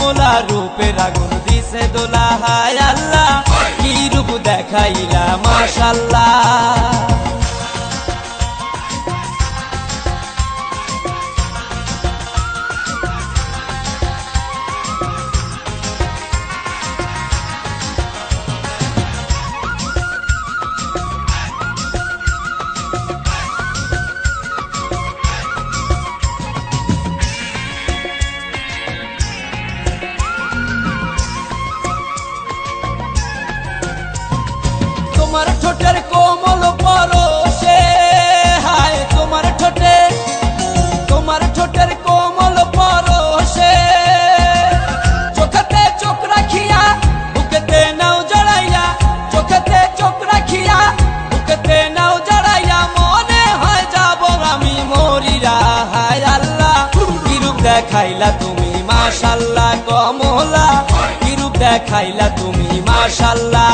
কমলা রূপের আগুন দিছে দোলা হায় আল্লাহ কি রূপ দেখাইলা মাশাআল্লাহ। তোমার ঠোঁটের কোমল পরশে হায় তোমার ঠোঁটের কোমল পরশে চোখেতে চোখ রাখিয়া বুকেতে নাও জড়াইয়া চোখেতে চোখ রাখিয়া বুকেতে নাও জড়াইয়া মনে হয় যাব আমি মরিরা হায় আল্লাহ কি রূপ দেখাইলা তুমি মাশাআল্লাহ কমলা কি রূপ দেখাইলা তুমি মাশাআল্লাহ।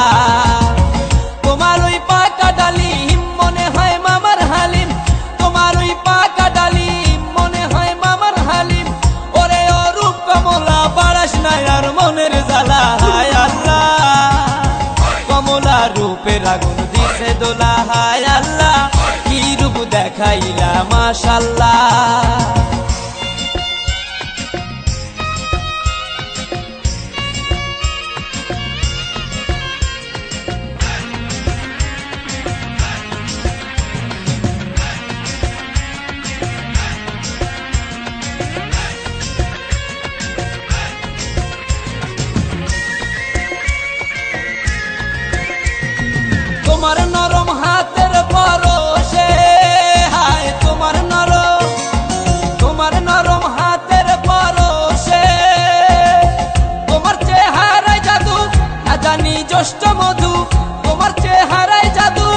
তোমার ওই পাকা ডালিম মনে হয় মামার হালিম তোমার ওই পাকা ডালিম মনে হয় মামার হালিম ওরে অরূপ কমলা বাড়াস না আর মনের জ্বালা হায় আল্লাহ কমলা রূপের আগুন দিছে দোলা হায় আল্লাহ কি রূপ দেখাইলা মাশাআল্লাহ। তোমার নরম হাতের পরশে হায় তোমার নরম হাতের পরশে তোমার চেহারায় জাদু না জানি জ্যৈষ্ঠ মধু তোমার চেহারায় জাদু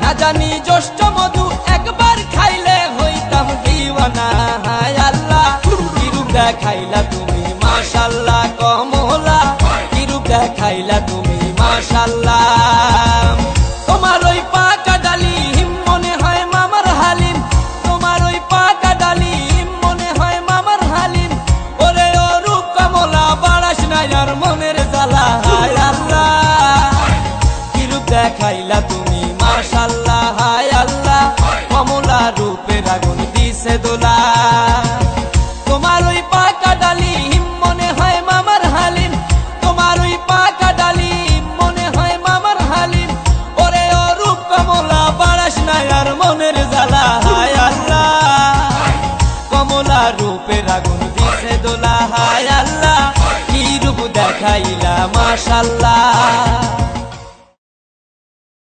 না জানি জ্যৈষ্ঠ মধু একবার খাইলে হইতাম দিওয়ানা হায় আল্লাহ কি রূপ দেখাইলা তুমি মাশাআল্লাহ কমলা কি রূপ দেখাইলা তুমি মাশাআল্লাহ। তোমার ওই পাকা ডালিম মনে হয় মামার হালিম তোমার ওই পাকা ডালিম মনে হয় মামার হালিম ওরে অরূপ কমলা বাড়াস না আর মনের জ্বালা হায় আল্লাহ কি রূপ দেখাইলা তুমি মাশাআল্লাহ হায় আল্লাহ কমলা রূপের আগুন দিছে দোলা। তোমার ওই পাকা ডালিম মনে হয় মামার হালিম তোমার ওই পাকা ডালিম মনে হয় মামার হালিম ওরে অরূপ কমলা বাড়াস না আর মনের জ্বালা হায় আল্লাহ কমলা রূপের আগুন দিছে দোলা হায় আল্লাহ কি রূপ দেখাইলা মাশাআল্লাহ।